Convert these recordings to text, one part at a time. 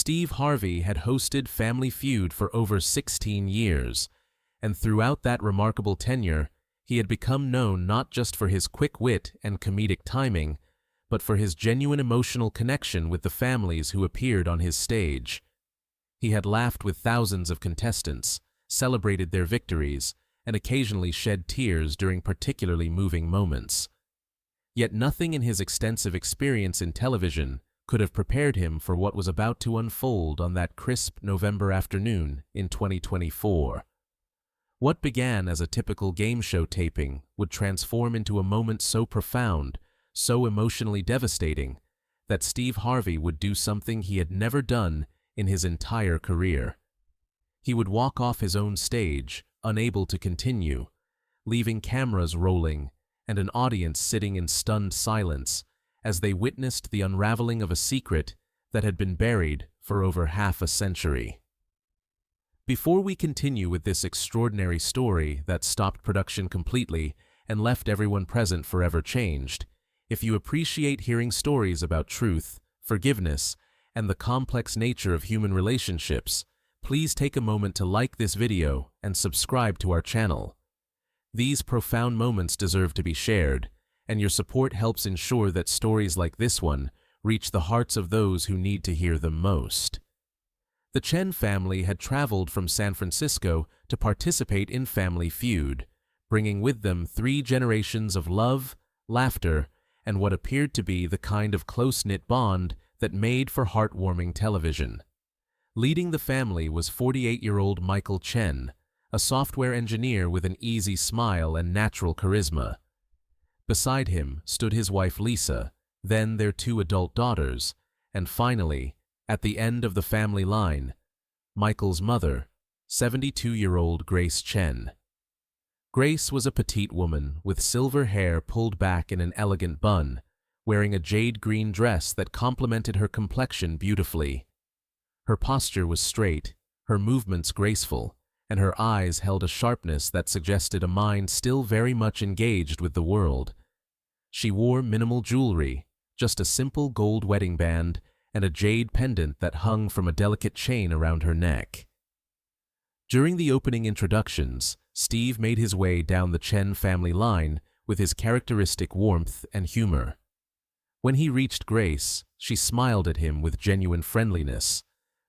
Steve Harvey had hosted Family Feud for over 16 years, and throughout that remarkable tenure, he had become known not just for his quick wit and comedic timing, but for his genuine emotional connection with the families who appeared on his stage. He had laughed with thousands of contestants, celebrated their victories, and occasionally shed tears during particularly moving moments. Yet nothing in his extensive experience in television could have prepared him for what was about to unfold on that crisp November afternoon in 2024. What began as a typical game show taping would transform into a moment so profound, so emotionally devastating, that Steve Harvey would do something he had never done in his entire career. He would walk off his own stage, unable to continue, leaving cameras rolling and an audience sitting in stunned silence as they witnessed the unraveling of a secret that had been buried for over half a century. Before we continue with this extraordinary story that stopped production completely and left everyone present forever changed, if you appreciate hearing stories about truth, forgiveness, and the complex nature of human relationships, please take a moment to like this video and subscribe to our channel. These profound moments deserve to be shared, and your support helps ensure that stories like this one reach the hearts of those who need to hear them most. The Chen family had traveled from San Francisco to participate in Family Feud, bringing with them 3 generations of love, laughter, and what appeared to be the kind of close-knit bond that made for heartwarming television. Leading the family was 48-year-old Michael Chen, a software engineer with an easy smile and natural charisma. Beside him stood his wife Lisa, then their 2 adult daughters, and finally, at the end of the family line, Michael's mother, 72-year-old Grace Chen. Grace was a petite woman with silver hair pulled back in an elegant bun, wearing a jade green dress that complemented her complexion beautifully. Her posture was straight, her movements graceful, and her eyes held a sharpness that suggested a mind still very much engaged with the world. She wore minimal jewelry, just a simple gold wedding band and a jade pendant that hung from a delicate chain around her neck. During the opening introductions, Steve made his way down the Chen family line with his characteristic warmth and humor. When he reached Grace, she smiled at him with genuine friendliness,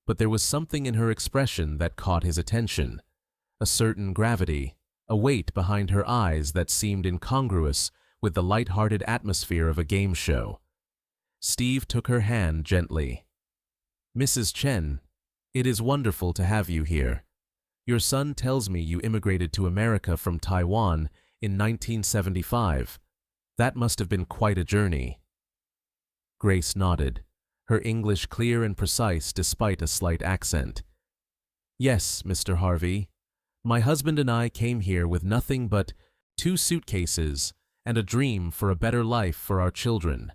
but there was something in her expression that caught his attention, a certain gravity, a weight behind her eyes that seemed incongruous with the light-hearted atmosphere of a game show. Steve took her hand gently. "Mrs. Chen, it is wonderful to have you here. Your son tells me you immigrated to America from Taiwan in 1975. That must have been quite a journey." Grace nodded, her English clear and precise despite a slight accent. "Yes, Mr. Harvey. My husband and I came here with nothing but 2 suitcases and a dream for a better life for our children.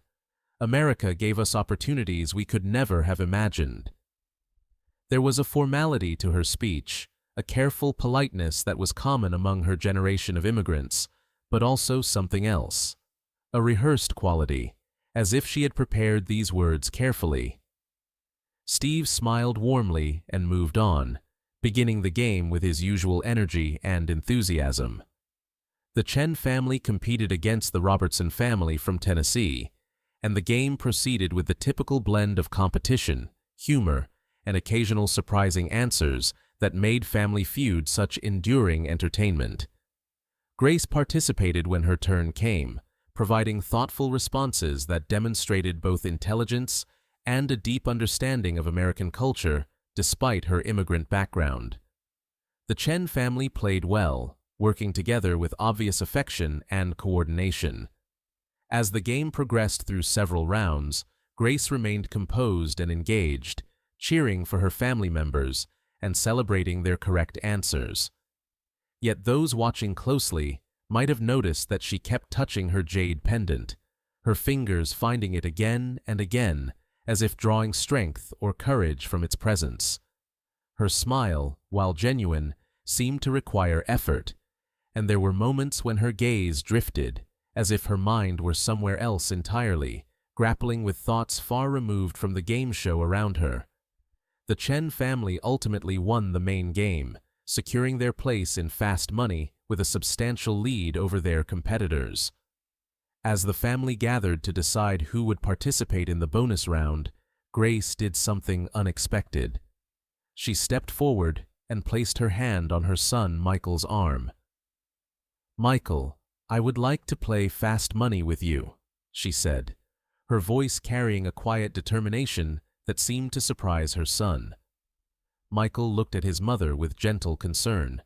America gave us opportunities we could never have imagined." There was a formality to her speech, a careful politeness that was common among her generation of immigrants, but also something else, a rehearsed quality, as if she had prepared these words carefully. Steve smiled warmly and moved on, beginning the game with his usual energy and enthusiasm. The Chen family competed against the Robertson family from Tennessee, and the game proceeded with the typical blend of competition, humor, and occasional surprising answers that made Family Feud such enduring entertainment. Grace participated when her turn came, providing thoughtful responses that demonstrated both intelligence and a deep understanding of American culture despite her immigrant background. The Chen family played well, working together with obvious affection and coordination. As the game progressed through several rounds, Grace remained composed and engaged, cheering for her family members and celebrating their correct answers. Yet those watching closely might have noticed that she kept touching her jade pendant, her fingers finding it again and again, as if drawing strength or courage from its presence. Her smile, while genuine, seemed to require effort, and there were moments when her gaze drifted, as if her mind were somewhere else entirely, grappling with thoughts far removed from the game show around her. The Chen family ultimately won the main game, securing their place in Fast Money with a substantial lead over their competitors. As the family gathered to decide who would participate in the bonus round, Grace did something unexpected. She stepped forward and placed her hand on her son Michael's arm. "Michael, I would like to play Fast Money with you," she said, her voice carrying a quiet determination that seemed to surprise her son. Michael looked at his mother with gentle concern.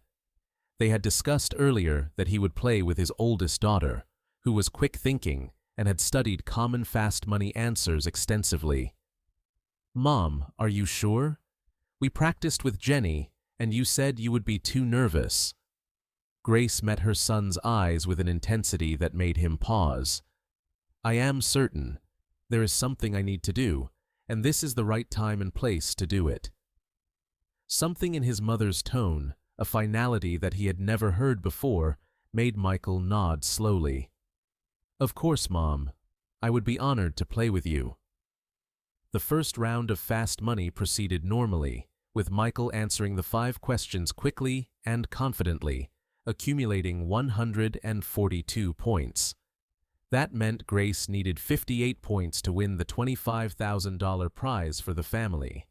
They had discussed earlier that he would play with his oldest daughter, who was quick-thinking and had studied common Fast Money answers extensively. "Mom, are you sure? We practiced with Jenny, and you said you would be too nervous." Grace met her son's eyes with an intensity that made him pause. "I am certain. There is something I need to do, and this is the right time and place to do it." Something in his mother's tone, a finality that he had never heard before, made Michael nod slowly. "Of course, Mom. I would be honored to play with you." The first round of Fast Money proceeded normally, with Michael answering the 5 questions quickly and confidently, accumulating 142 points. That meant Grace needed 58 points to win the $25,000 prize for the family.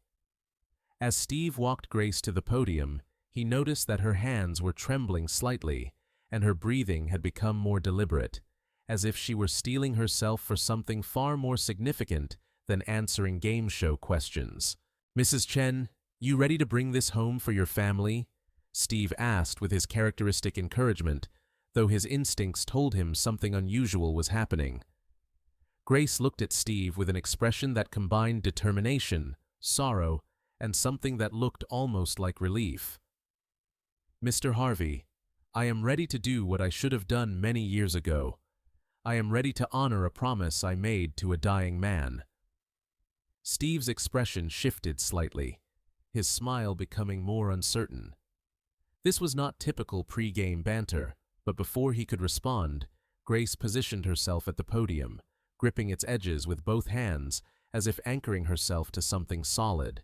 As Steve walked Grace to the podium, he noticed that her hands were trembling slightly, and her breathing had become more deliberate, as if she were steeling herself for something far more significant than answering game show questions. "Mrs. Chen, you ready to bring this home for your family?" Steve asked with his characteristic encouragement, though his instincts told him something unusual was happening. Grace looked at Steve with an expression that combined determination, sorrow, and something that looked almost like relief. "Mr. Harvey, I am ready to do what I should have done many years ago. I am ready to honor a promise I made to a dying man." Steve's expression shifted slightly, his smile becoming more uncertain. This was not typical pre-game banter, but before he could respond, Grace positioned herself at the podium, gripping its edges with both hands as if anchoring herself to something solid.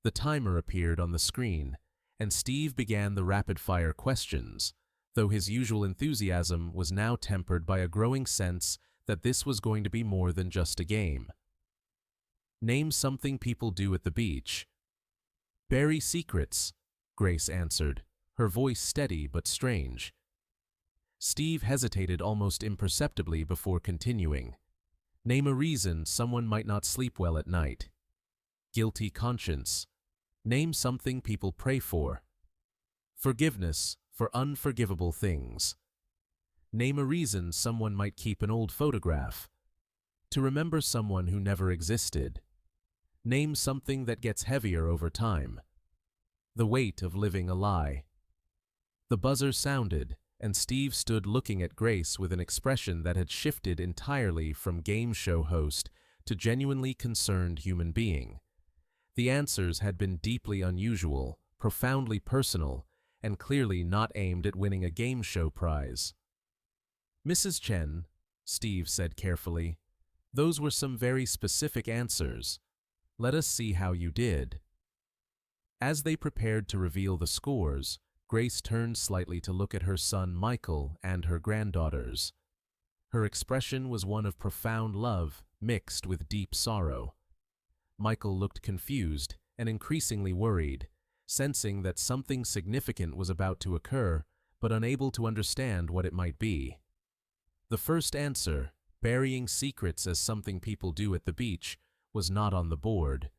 The timer appeared on the screen, and Steve began the rapid-fire questions, though his usual enthusiasm was now tempered by a growing sense that this was going to be more than just a game. "Name something people do at the beach." "Bury secrets," Grace answered, her voice steady but strange. Steve hesitated almost imperceptibly before continuing. "Name a reason someone might not sleep well at night." "Guilty conscience." "Name something people pray for." "Forgiveness for unforgivable things." "Name a reason someone might keep an old photograph." "To remember someone who never existed." "Name something that gets heavier over time." "The weight of living a lie." The buzzer sounded, and Steve stood looking at Grace with an expression that had shifted entirely from game show host to genuinely concerned human being. The answers had been deeply unusual, profoundly personal, and clearly not aimed at winning a game show prize. "Mrs. Chen," Steve said carefully, "those were some very specific answers. Let us see how you did." As they prepared to reveal the scores, Grace turned slightly to look at her son Michael and her granddaughters. Her expression was one of profound love mixed with deep sorrow. Michael looked confused and increasingly worried, sensing that something significant was about to occur, but unable to understand what it might be. The first answer, burying secrets as something people do at the beach, was not on the board.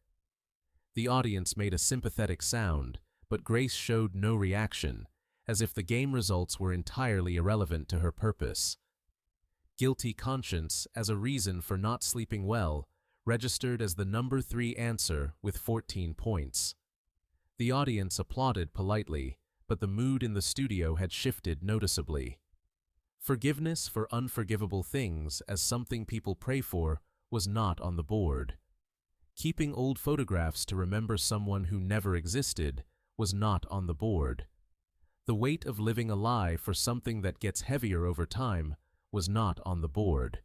The audience made a sympathetic sound, but Grace showed no reaction, as if the game results were entirely irrelevant to her purpose. Guilty conscience as a reason for not sleeping well registered as the number 3 answer with 14 points. The audience applauded politely, but the mood in the studio had shifted noticeably. Forgiveness for unforgivable things as something people pray for was not on the board. Keeping old photographs to remember someone who never existed was not on the board. The weight of living a lie for something that gets heavier over time was not on the board.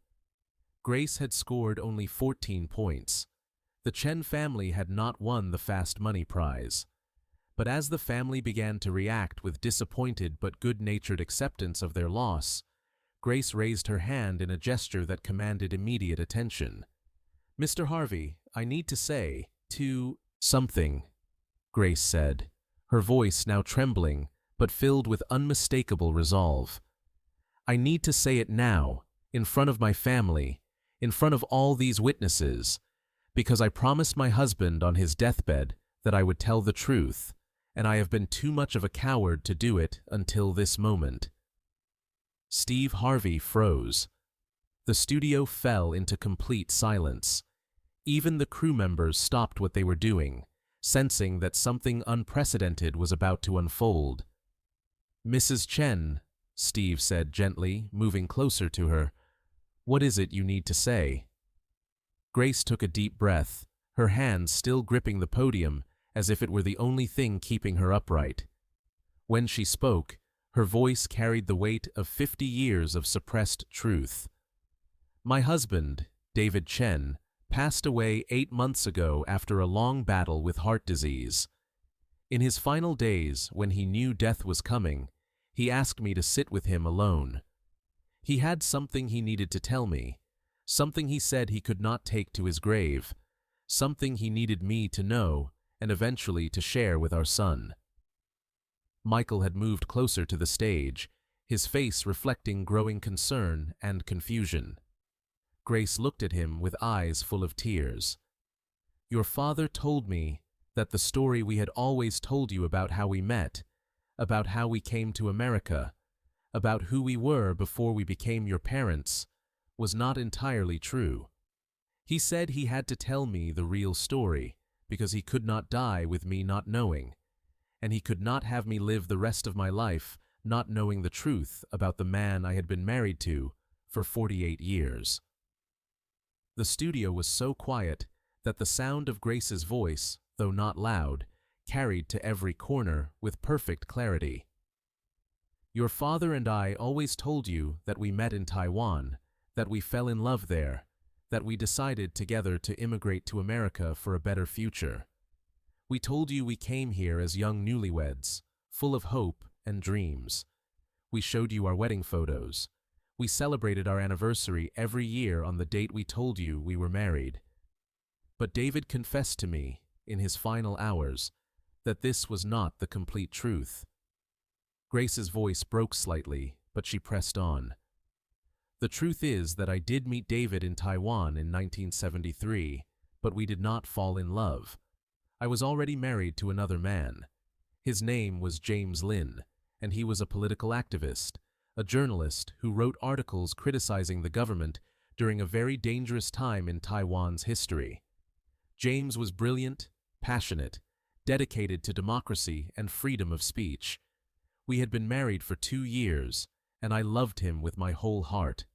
Grace had scored only 14 points. The Chen family had not won the fast money prize. But as the family began to react with disappointed but good-natured acceptance of their loss, Grace raised her hand in a gesture that commanded immediate attention. "Mr. Harvey, I need to say, something," Grace said, her voice now trembling but filled with unmistakable resolve. "I need to say it now, in front of my family, in front of all these witnesses, because I promised my husband on his deathbed that I would tell the truth, and I have been too much of a coward to do it until this moment." Steve Harvey froze. The studio fell into complete silence. Even the crew members stopped what they were doing, sensing that something unprecedented was about to unfold. "Mrs. Chen," Steve said gently, moving closer to her, "what is it you need to say?" Grace took a deep breath, her hands still gripping the podium as if it were the only thing keeping her upright. When she spoke, her voice carried the weight of 50 years of suppressed truth. "My husband, David Chen, passed away 8 months ago after a long battle with heart disease. In his final days, when he knew death was coming, he asked me to sit with him alone. He had something he needed to tell me, something he said he could not take to his grave, something he needed me to know and eventually to share with our son." Michael had moved closer to the stage, his face reflecting growing concern and confusion. Grace looked at him with eyes full of tears. "Your father told me that the story we had always told you about how we met, about how we came to America, about who we were before we became your parents, was not entirely true. He said he had to tell me the real story because he could not die with me not knowing, and he could not have me live the rest of my life not knowing the truth about the man I had been married to for 48 years. The studio was so quiet that the sound of Grace's voice, though not loud, carried to every corner with perfect clarity. "Your father and I always told you that we met in Taiwan, that we fell in love there, that we decided together to immigrate to America for a better future. We told you we came here as young newlyweds, full of hope and dreams. We showed you our wedding photos. We celebrated our anniversary every year on the date we told you we were married. But David confessed to me, in his final hours, that this was not the complete truth." Grace's voice broke slightly, but she pressed on. "The truth is that I did meet David in Taiwan in 1973, but we did not fall in love. I was already married to another man. His name was James Lin, and he was a political activist, a journalist who wrote articles criticizing the government during a very dangerous time in Taiwan's history. James was brilliant, passionate, dedicated to democracy and freedom of speech. We had been married for 2 years, and I loved him with my whole heart."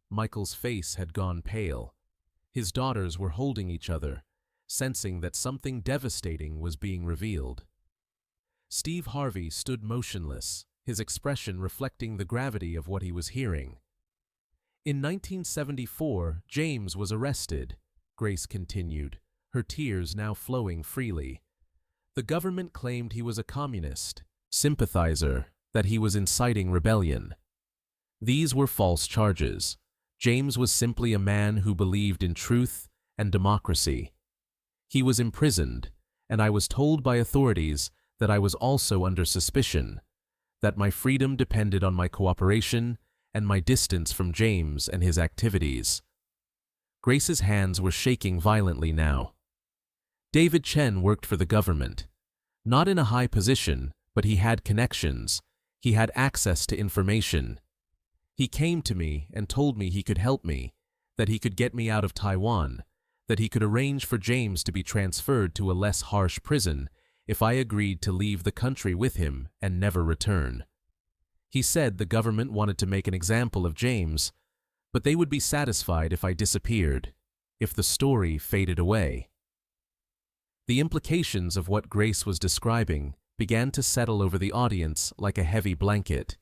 Michael's face had gone pale. His daughters were holding each other, sensing that something devastating was being revealed. Steve Harvey stood motionless, his expression reflecting the gravity of what he was hearing. "In 1974, James was arrested," Grace continued, her tears now flowing freely. "The government claimed he was a communist, sympathizer, that he was inciting rebellion. These were false charges. James was simply a man who believed in truth and democracy. He was imprisoned, and I was told by authorities that I was also under suspicion, that my freedom depended on my cooperation and my distance from James and his activities." Grace's hands were shaking violently now. David Chen worked for the government. Not in a high position, but he had connections. He had access to information. He came to me and told me he could help me, that he could get me out of Taiwan, that he could arrange for James to be transferred to a less harsh prison if I agreed to leave the country with him and never return. He said the government wanted to make an example of James, but they would be satisfied if I disappeared, if the story faded away. The implications of what Grace was describing began to settle over the audience like a heavy blanket.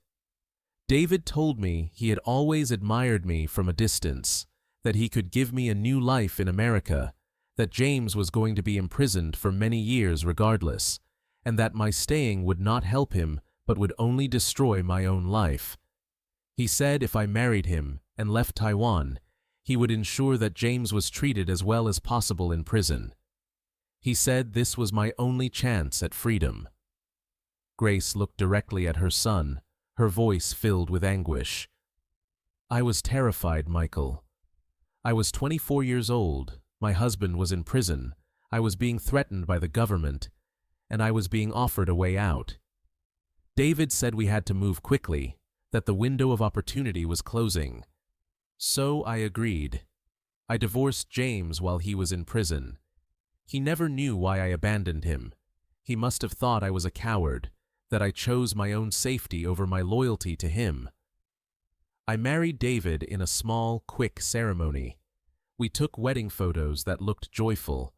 David told me he had always admired me from a distance, that he could give me a new life in America, that James was going to be imprisoned for many years regardless, and that my staying would not help him but would only destroy my own life. He said if I married him and left Taiwan, he would ensure that James was treated as well as possible in prison. He said this was my only chance at freedom. Grace looked directly at her son, her voice filled with anguish. I was terrified, Michael. I was 24 years old, my husband was in prison, I was being threatened by the government, and I was being offered a way out. David said we had to move quickly, that the window of opportunity was closing. So I agreed. I divorced James while he was in prison. He never knew why I abandoned him. He must have thought I was a coward, that I chose my own safety over my loyalty to him. I married David in a small, quick ceremony. We took wedding photos that looked joyful,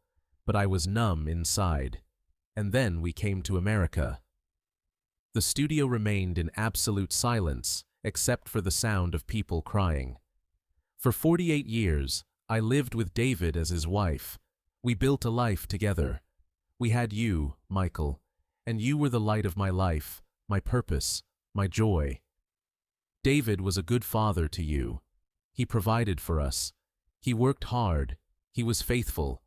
but I was numb inside. And then we came to America. The studio remained in absolute silence, except for the sound of people crying. For 48 years, I lived with David as his wife. We built a life together. We had you, Michael, and you were the light of my life, my purpose, my joy. David was a good father to you. He provided for us. He worked hard. He was faithful.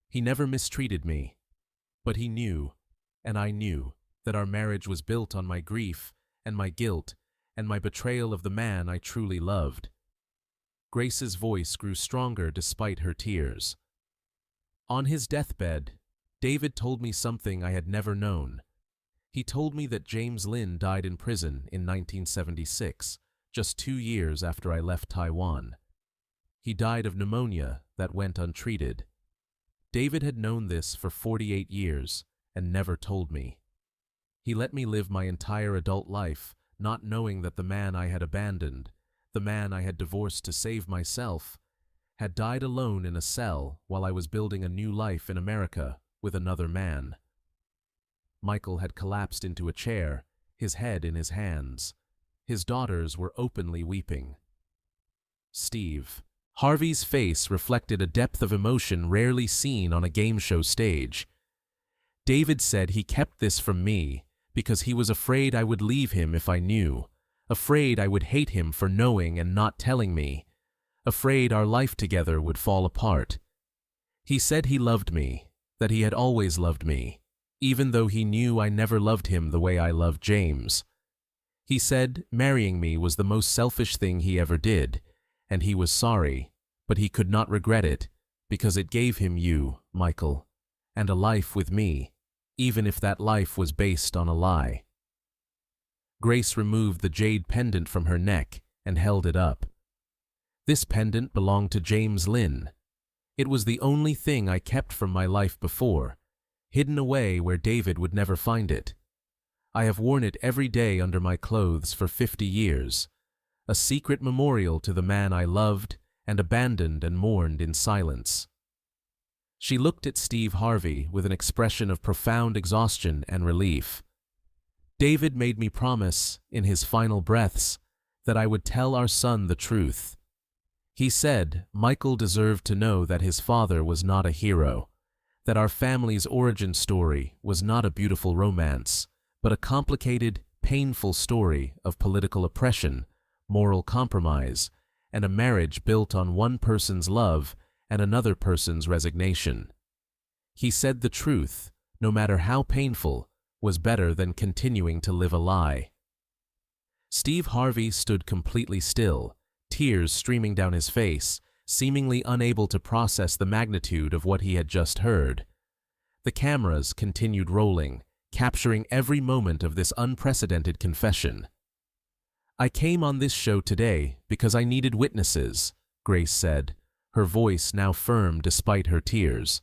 He never mistreated me. But he knew, and I knew, that our marriage was built on my grief and my guilt and my betrayal of the man I truly loved. Grace's voice grew stronger despite her tears. On his deathbed, David told me something I had never known. He told me that James Lin died in prison in 1976, just 2 years after I left Taiwan. He died of pneumonia that went untreated. David had known this for 48 years and never told me. He let me live my entire adult life, not knowing that the man I had abandoned, the man I had divorced to save myself, had died alone in a cell while I was building a new life in America with another man. Michael had collapsed into a chair, his head in his hands. His daughters were openly weeping. Steve Harvey's face reflected a depth of emotion rarely seen on a game show stage. David said he kept this from me because he was afraid I would leave him if I knew, afraid I would hate him for knowing and not telling me, afraid our life together would fall apart. He said he loved me, that he had always loved me, even though he knew I never loved him the way I loved James. He said marrying me was the most selfish thing he ever did, and he was sorry, but he could not regret it, because it gave him you, Michael, and a life with me, even if that life was based on a lie. Grace removed the jade pendant from her neck and held it up. This pendant belonged to James Lin. It was the only thing I kept from my life before, hidden away where David would never find it. I have worn it every day under my clothes for 50 years, a secret memorial to the man I loved and abandoned and mourned in silence. She looked at Steve Harvey with an expression of profound exhaustion and relief. David made me promise, in his final breaths, that I would tell our son the truth. He said Michael deserved to know that his father was not a hero, that our family's origin story was not a beautiful romance, but a complicated, painful story of political oppression, moral compromise, and a marriage built on one person's love and another person's resignation. He said the truth, no matter how painful, was better than continuing to live a lie. Steve Harvey stood completely still, tears streaming down his face, seemingly unable to process the magnitude of what he had just heard. The cameras continued rolling, capturing every moment of this unprecedented confession. I came on this show today because I needed witnesses, Grace said, her voice now firm despite her tears.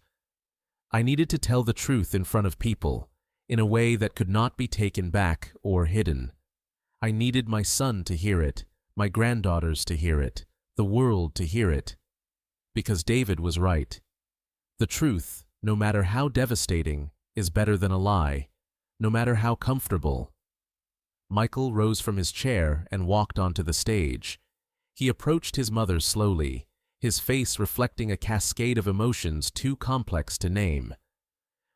I needed to tell the truth in front of people, in a way that could not be taken back or hidden. I needed my son to hear it, my granddaughters to hear it, the world to hear it. Because David was right. The truth, no matter how devastating, is better than a lie, no matter how comfortable. Michael rose from his chair and walked onto the stage. He approached his mother slowly, his face reflecting a cascade of emotions too complex to name.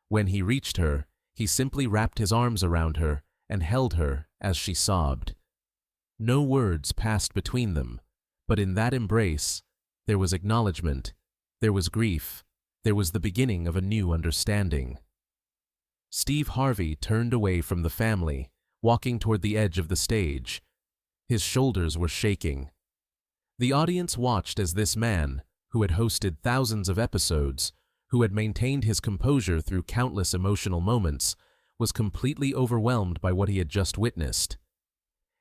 When he reached her, he simply wrapped his arms around her and held her as she sobbed. No words passed between them, but in that embrace, there was acknowledgement, there was grief, there was the beginning of a new understanding. Steve Harvey turned away from the family, walking toward the edge of the stage. His shoulders were shaking. The audience watched as this man, who had hosted thousands of episodes, who had maintained his composure through countless emotional moments, was completely overwhelmed by what he had just witnessed.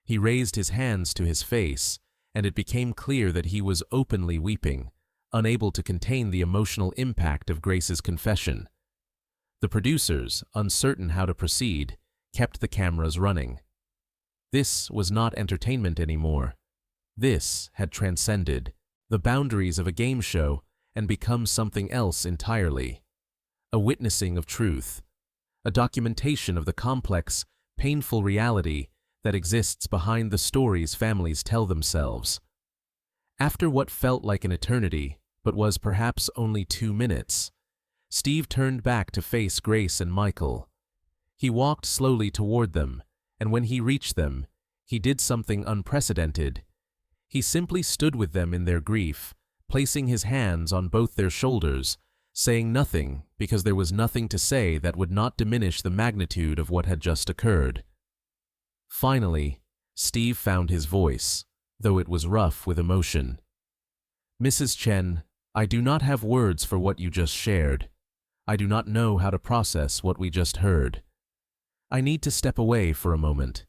He raised his hands to his face, and it became clear that he was openly weeping, unable to contain the emotional impact of Grace's confession. The producers, uncertain how to proceed, kept the cameras running. This was not entertainment anymore. This had transcended the boundaries of a game show and become something else entirely. A witnessing of truth, a documentation of the complex, painful reality that exists behind the stories families tell themselves. After what felt like an eternity, but was perhaps only 2 minutes, Steve turned back to face Grace and Michael. He walked slowly toward them, and when he reached them, he did something unprecedented. He simply stood with them in their grief, placing his hands on both their shoulders, saying nothing because there was nothing to say that would not diminish the magnitude of what had just occurred. Finally, Steve found his voice, though it was rough with emotion. "Mrs. Chen, I do not have words for what you just shared. I do not know how to process what we just heard. I need to step away for a moment.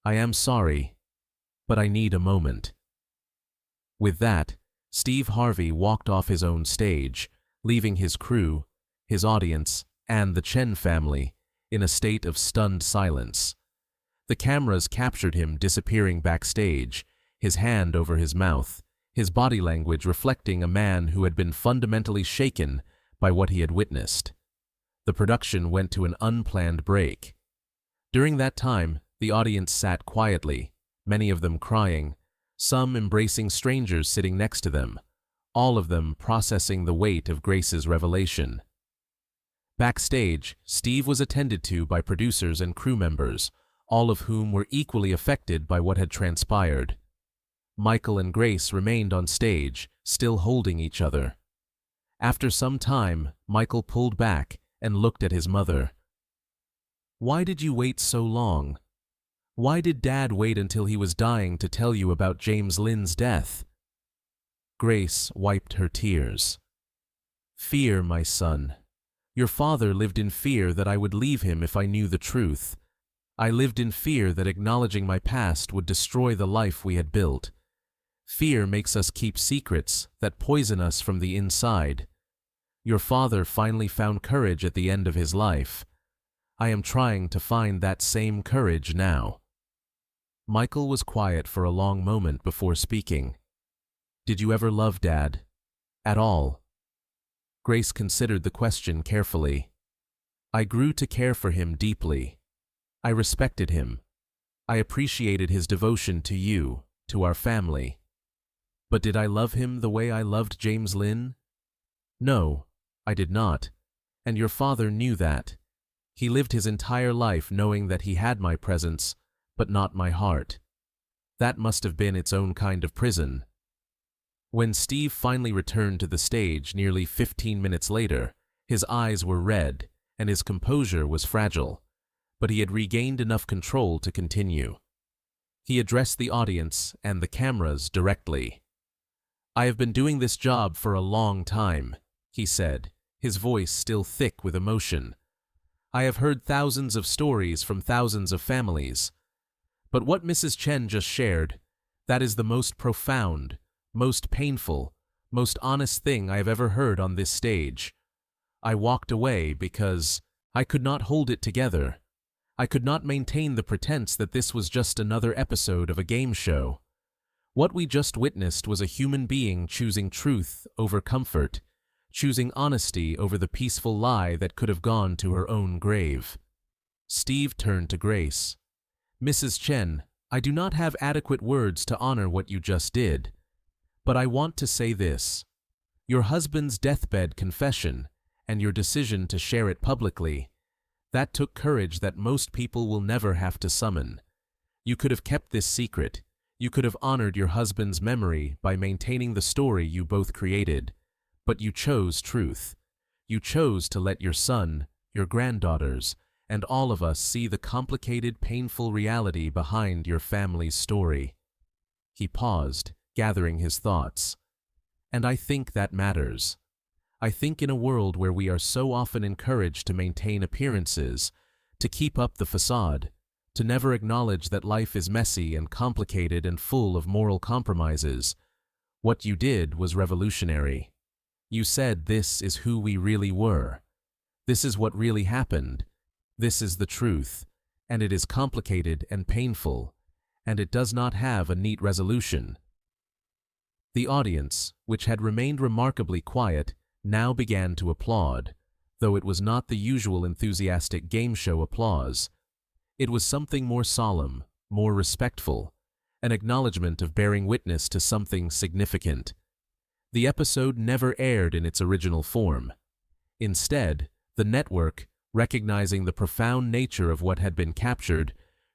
I am sorry, but I need a moment." With that, Steve Harvey walked off his own stage, leaving his crew, his audience, and the Chen family in a state of stunned silence. The cameras captured him disappearing backstage, his hand over his mouth, his body language reflecting a man who had been fundamentally shaken by what he had witnessed. The production went to an unplanned break. During that time, the audience sat quietly, many of them crying, some embracing strangers sitting next to them, all of them processing the weight of Grace's revelation. Backstage, Steve was attended to by producers and crew members, all of whom were equally affected by what had transpired. Michael and Grace remained on stage, still holding each other. After some time, Michael pulled back and looked at his mother. "Why did you wait so long? Why did Dad wait until he was dying to tell you about James Lynn's death?" Grace wiped her tears. "Fear, my son. Your father lived in fear that I would leave him if I knew the truth. I lived in fear that acknowledging my past would destroy the life we had built. Fear makes us keep secrets that poison us from the inside. Your father finally found courage at the end of his life. I am trying to find that same courage now." Michael was quiet for a long moment before speaking. "Did you ever love Dad? At all?" Grace considered the question carefully. "I grew to care for him deeply. I respected him. I appreciated his devotion to you, to our family. But did I love him the way I loved James Lynn? No, I did not, and your father knew that. He lived his entire life knowing that he had my presence, but not my heart. That must have been its own kind of prison." When Steve finally returned to the stage nearly 15 minutes later, his eyes were red and his composure was fragile, but he had regained enough control to continue. He addressed the audience and the cameras directly. "I have been doing this job for a long time," he said, his voice still thick with emotion. "I have heard thousands of stories from thousands of families. But what Mrs. Chen just shared, that is the most profound, most painful, most honest thing I have ever heard on this stage. I walked away because I could not hold it together. I could not maintain the pretense that this was just another episode of a game show. What we just witnessed was a human being choosing truth over comfort, choosing honesty over the peaceful lie that could have gone to her own grave." Steve turned to Grace. "Mrs. Chen, I do not have adequate words to honor what you just did. But I want to say this. Your husband's deathbed confession, and your decision to share it publicly, that took courage that most people will never have to summon. You could have kept this secret. You could have honored your husband's memory by maintaining the story you both created. But you chose truth. You chose to let your son, your granddaughters, and all of us see the complicated, painful reality behind your family's story. He paused, gathering his thoughts. And I think that matters. I think in a world where we are so often encouraged to maintain appearances, to keep up the facade, to never acknowledge that life is messy and complicated and full of moral compromises, what you did was revolutionary. You said, this is who we really were. This is what really happened. This is the truth, and it is complicated and painful, and it does not have a neat resolution. The audience, which had remained remarkably quiet, now began to applaud, though it was not the usual enthusiastic game show applause. It was something more solemn, more respectful, an acknowledgement of bearing witness to something significant. The episode never aired in its original form. Instead, the network, recognizing the profound nature of what had been captured,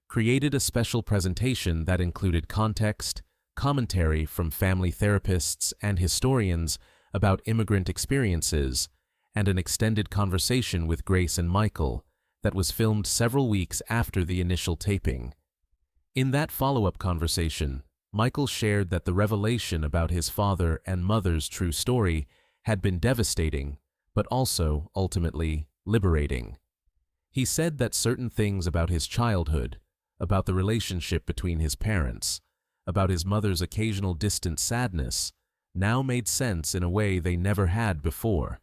created a special presentation that included context, commentary from family therapists and historians about immigrant experiences, and an extended conversation with Grace and Michael that was filmed several weeks after the initial taping. In that follow-up conversation, Michael shared that the revelation about his father and mother's true story had been devastating, but also, ultimately, liberating. He said that certain things about his childhood, about the relationship between his parents, about his mother's occasional distant sadness, now made sense in a way they never had before.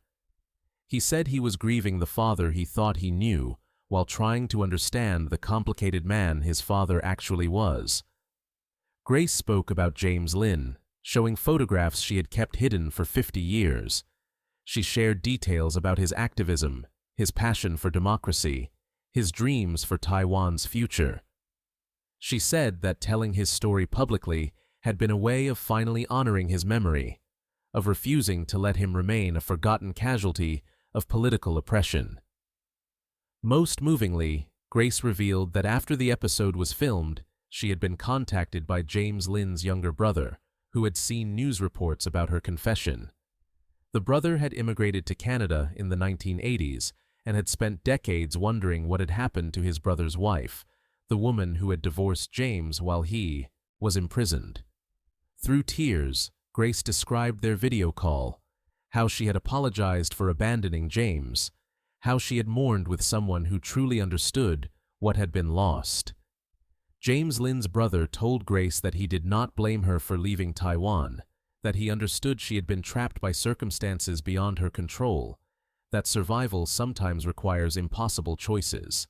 He said he was grieving the father he thought he knew while trying to understand the complicated man his father actually was. Grace spoke about James Lynn, showing photographs she had kept hidden for 50 years. She shared details about his activism, his passion for democracy, his dreams for Taiwan's future. She said that telling his story publicly had been a way of finally honoring his memory, of refusing to let him remain a forgotten casualty of political oppression. Most movingly, Grace revealed that after the episode was filmed, she had been contacted by James Lynn's younger brother, who had seen news reports about her confession. The brother had immigrated to Canada in the 1980s and had spent decades wondering what had happened to his brother's wife, the woman who had divorced James while he was imprisoned. Through tears, Grace described their video call, how she had apologized for abandoning James, how she had mourned with someone who truly understood what had been lost. James Lynn's brother told Grace that he did not blame her for leaving Taiwan, that he understood she had been trapped by circumstances beyond her control, that survival sometimes requires impossible choices.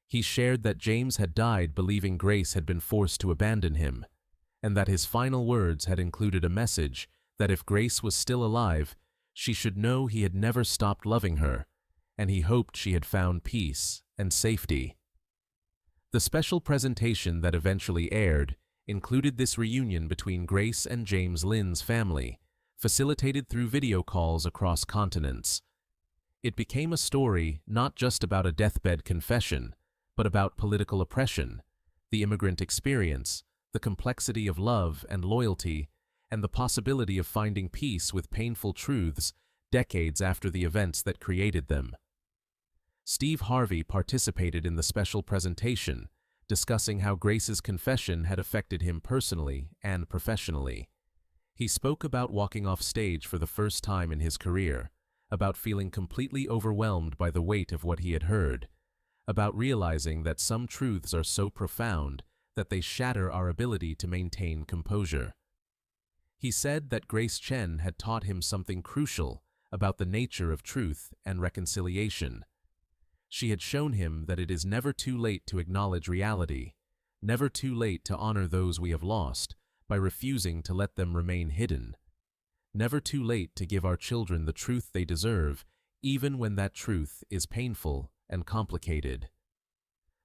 He shared that James had died believing Grace had been forced to abandon him, and that his final words had included a message that if Grace was still alive, she should know he had never stopped loving her, and he hoped she had found peace and safety. The special presentation that eventually aired included this reunion between Grace and James Lynn's family, facilitated through video calls across continents. It became a story not just about a deathbed confession, but about political oppression, the immigrant experience, the complexity of love and loyalty, and the possibility of finding peace with painful truths decades after the events that created them. Steve Harvey participated in the special presentation, discussing how Grace's confession had affected him personally and professionally. He spoke about walking off stage for the first time in his career, about feeling completely overwhelmed by the weight of what he had heard, about realizing that some truths are so profound that they shatter our ability to maintain composure. He said that Grace Chen had taught him something crucial about the nature of truth and reconciliation. She had shown him that it is never too late to acknowledge reality, never too late to honor those we have lost by refusing to let them remain hidden, never too late to give our children the truth they deserve, even when that truth is painful and complicated.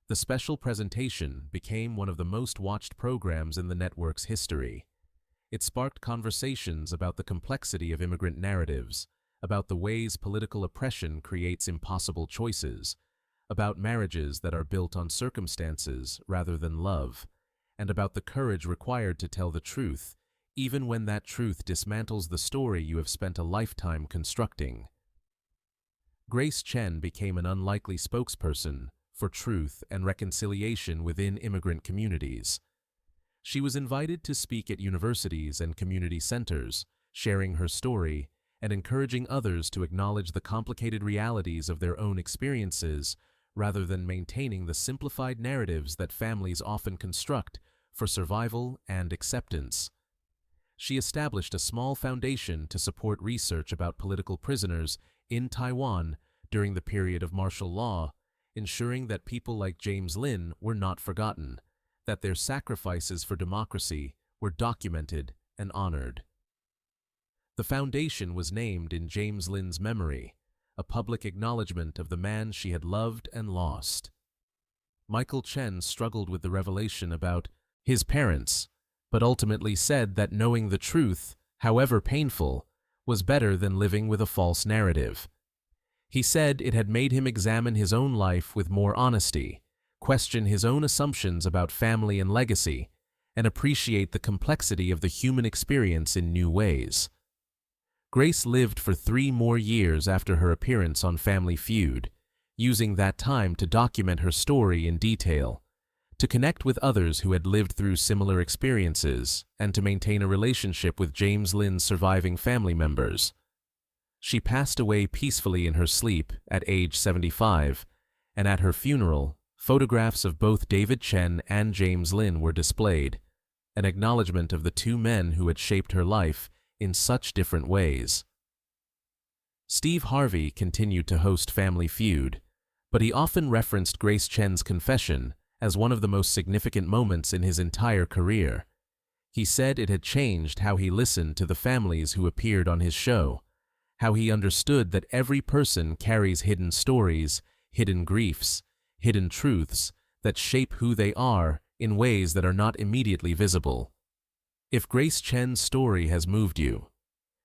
The special presentation became one of the most watched programs in the network's history. It sparked conversations about the complexity of immigrant narratives, about the ways political oppression creates impossible choices, about marriages that are built on circumstances rather than love, and about the courage required to tell the truth, even when that truth dismantles the story you have spent a lifetime constructing. Grace Chen became an unlikely spokesperson for truth and reconciliation within immigrant communities. She was invited to speak at universities and community centers, sharing her story and encouraging others to acknowledge the complicated realities of their own experiences rather than maintaining the simplified narratives that families often construct for survival and acceptance. She established a small foundation to support research about political prisoners in Taiwan during the period of martial law, ensuring that people like James Lin were not forgotten, that their sacrifices for democracy were documented and honored. The foundation was named in James Lin's memory, a public acknowledgement of the man she had loved and lost. Michael Chen struggled with the revelation about his parents, but ultimately said that knowing the truth, however painful, was better than living with a false narrative. He said it had made him examine his own life with more honesty, question his own assumptions about family and legacy, and appreciate the complexity of the human experience in new ways. Grace lived for 3 more years after her appearance on Family Feud, using that time to document her story in detail, to connect with others who had lived through similar experiences, and to maintain a relationship with James Lin's surviving family members. She passed away peacefully in her sleep at age 75, and at her funeral, photographs of both David Chen and James Lin were displayed, an acknowledgement of the 2 men who had shaped her life in such different ways. Steve Harvey continued to host Family Feud, but he often referenced Grace Chen's confession as one of the most significant moments in his entire career. He said it had changed how he listened to the families who appeared on his show, how he understood that every person carries hidden stories, hidden griefs, hidden truths that shape who they are in ways that are not immediately visible. If Grace Chen's story has moved you,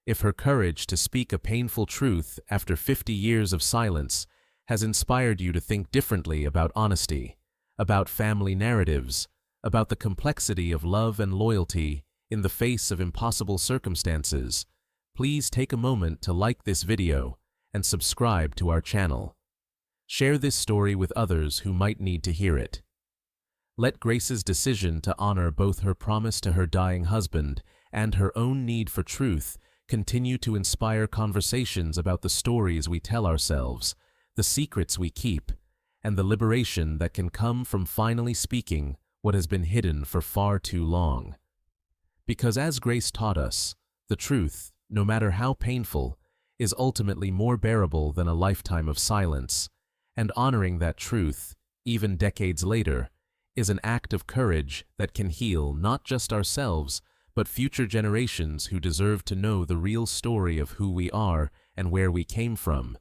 if her courage to speak a painful truth after 50 years of silence has inspired you to think differently about honesty, about family narratives, about the complexity of love and loyalty in the face of impossible circumstances, please take a moment to like this video and subscribe to our channel. Share this story with others who might need to hear it. Let Grace's decision to honor both her promise to her dying husband and her own need for truth continue to inspire conversations about the stories we tell ourselves, the secrets we keep, and the liberation that can come from finally speaking what has been hidden for far too long. Because as Grace taught us, the truth, no matter how painful, is ultimately more bearable than a lifetime of silence, and honoring that truth, even decades later, is an act of courage that can heal not just ourselves, but future generations who deserve to know the real story of who we are and where we came from.